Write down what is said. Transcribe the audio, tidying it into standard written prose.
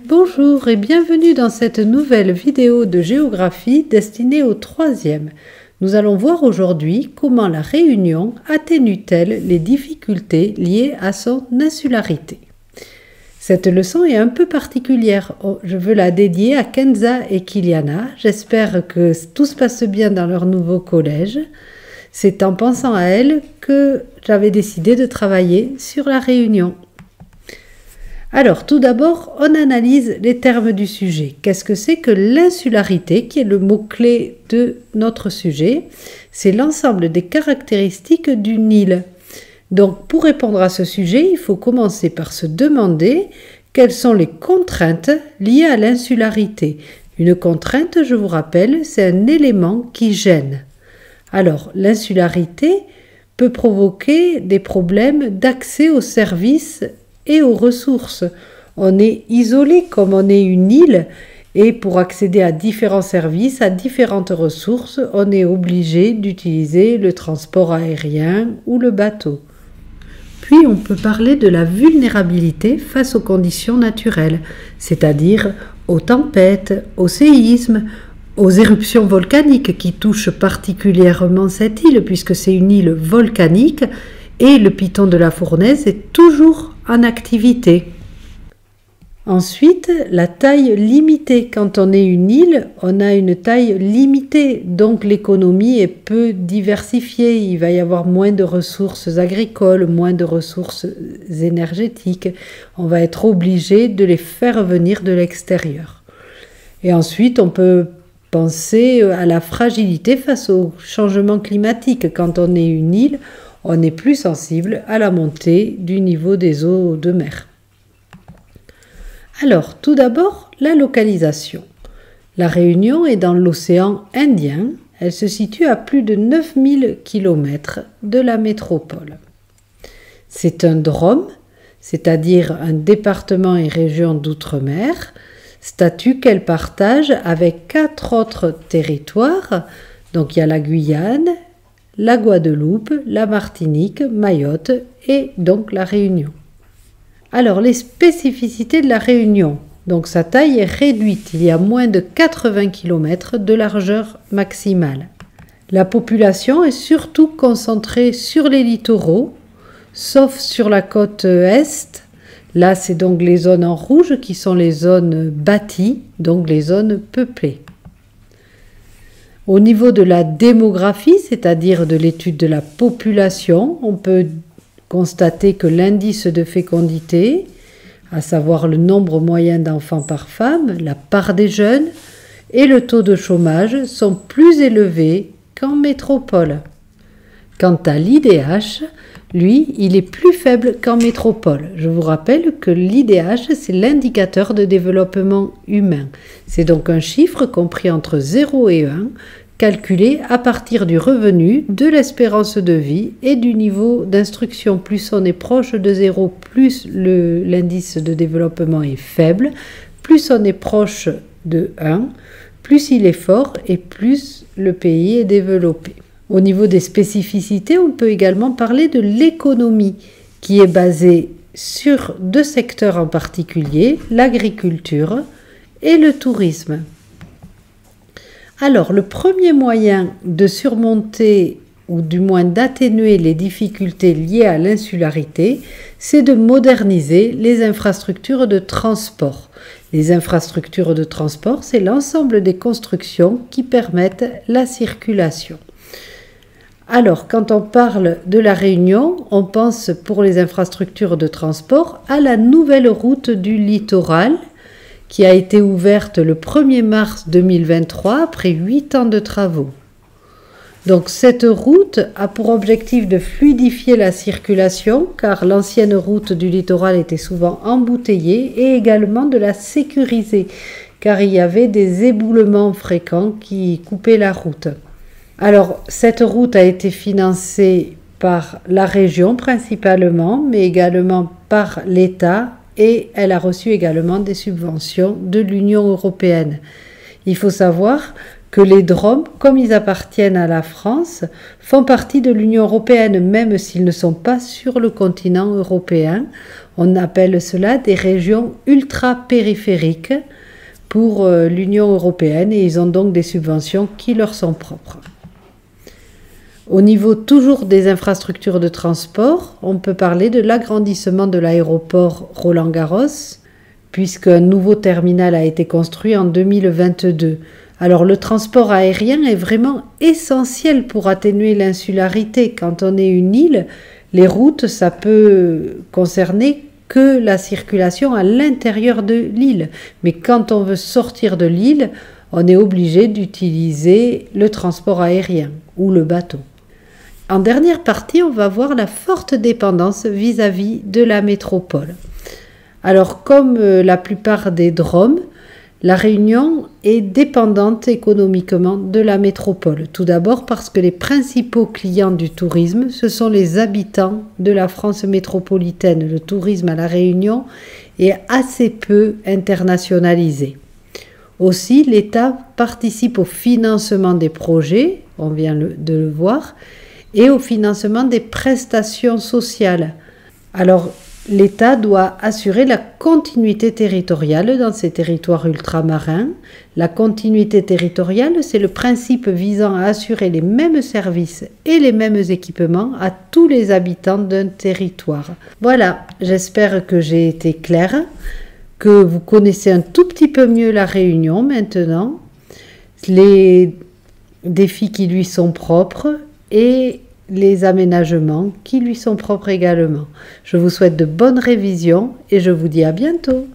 Bonjour et bienvenue dans cette nouvelle vidéo de géographie destinée au troisième. Nous allons voir aujourd'hui comment la Réunion atténue-t-elle les difficultés liées à son insularité. Cette leçon est un peu particulière. Je veux la dédier à Kenza et Kiliana. J'espère que tout se passe bien dans leur nouveau collège. C'est en pensant à elles que j'avais décidé de travailler sur la Réunion. Alors, tout d'abord, on analyse les termes du sujet. Qu'est-ce que c'est que l'insularité, qui est le mot-clé de notre sujet? C'est l'ensemble des caractéristiques d'une île. Donc, pour répondre à ce sujet, il faut commencer par se demander quelles sont les contraintes liées à l'insularité. Une contrainte, je vous rappelle, c'est un élément qui gêne. Alors, l'insularité peut provoquer des problèmes d'accès aux services et aux ressources. On est isolé comme on est une île et pour accéder à différents services, à différentes ressources, on est obligé d'utiliser le transport aérien ou le bateau. Puis on peut parler de la vulnérabilité face aux conditions naturelles, c'est-à-dire aux tempêtes, aux séismes, aux éruptions volcaniques qui touchent particulièrement cette île puisque c'est une île volcanique et le piton de la Fournaise est toujours en activité. Ensuite, la taille limitée. Quand on est une île, on a une taille limitée, donc l'économie est peu diversifiée. Il va y avoir moins de ressources agricoles, moins de ressources énergétiques. On va être obligé de les faire venir de l'extérieur. Et ensuite, on peut penser à la fragilité face au changement climatique. Quand on est une île, on est plus sensible à la montée du niveau des eaux de mer. Alors, tout d'abord, la localisation. La Réunion est dans l'océan Indien. Elle se situe à plus de 9000 km de la métropole. C'est un DROM, c'est-à-dire un département et région d'outre-mer, statut qu'elle partage avec 4 autres territoires. Donc, il y a la Guyane, la Guadeloupe, la Martinique, Mayotte et donc la Réunion. Alors, les spécificités de la Réunion. Donc, sa taille est réduite. Il y a moins de 80 km de largeur maximale. La population est surtout concentrée sur les littoraux, sauf sur la côte est. Là, c'est donc les zones en rouge qui sont les zones bâties, donc les zones peuplées. Au niveau de la démographie, c'est-à-dire de l'étude de la population, on peut constater que l'indice de fécondité, à savoir le nombre moyen d'enfants par femme, la part des jeunes et le taux de chômage sont plus élevés qu'en métropole. Quant à l'IDH, lui, il est plus faible qu'en métropole. Je vous rappelle que l'IDH, c'est l'indicateur de développement humain. C'est donc un chiffre compris entre 0 et 1, calculé à partir du revenu, de l'espérance de vie et du niveau d'instruction. Plus on est proche de 0, plus l'indice de développement est faible. Plus on est proche de 1, plus il est fort et plus le pays est développé. Au niveau des spécificités, on peut également parler de l'économie qui est basée sur 2 secteurs en particulier, l'agriculture et le tourisme. Alors, le premier moyen de surmonter ou du moins d'atténuer les difficultés liées à l'insularité, c'est de moderniser les infrastructures de transport. Les infrastructures de transport, c'est l'ensemble des constructions qui permettent la circulation. Alors, quand on parle de la Réunion, on pense pour les infrastructures de transport à la nouvelle route du littoral qui a été ouverte le 1er mars 2023 après 8 ans de travaux. Donc cette route a pour objectif de fluidifier la circulation car l'ancienne route du littoral était souvent embouteillée et également de la sécuriser car il y avait des éboulements fréquents qui coupaient la route. Alors, cette route a été financée par la région principalement, mais également par l'État et elle a reçu également des subventions de l'Union européenne. Il faut savoir que les DROM, comme ils appartiennent à la France, font partie de l'Union européenne, même s'ils ne sont pas sur le continent européen. On appelle cela des régions ultra-périphériques pour l'Union européenne et ils ont donc des subventions qui leur sont propres. Au niveau toujours des infrastructures de transport, on peut parler de l'agrandissement de l'aéroport Roland-Garros, puisqu'un nouveau terminal a été construit en 2022. Alors le transport aérien est vraiment essentiel pour atténuer l'insularité. Quand on est une île, les routes, ça peut concerner que la circulation à l'intérieur de l'île. Mais quand on veut sortir de l'île, on est obligé d'utiliser le transport aérien ou le bateau. En dernière partie, on va voir la forte dépendance vis-à-vis de la métropole. Alors, comme la plupart des DROM, la Réunion est dépendante économiquement de la métropole. Tout d'abord parce que les principaux clients du tourisme, ce sont les habitants de la France métropolitaine. Le tourisme à la Réunion est assez peu internationalisé. Aussi, l'État participe au financement des projets, on vient de le voir, et au financement des prestations sociales. Alors, l'État doit assurer la continuité territoriale dans ces territoires ultramarins. La continuité territoriale, c'est le principe visant à assurer les mêmes services et les mêmes équipements à tous les habitants d'un territoire. Voilà, j'espère que j'ai été claire, que vous connaissez un tout petit peu mieux la Réunion maintenant, les défis qui lui sont propres et les aménagements qui lui sont propres également. Je vous souhaite de bonnes révisions et je vous dis à bientôt.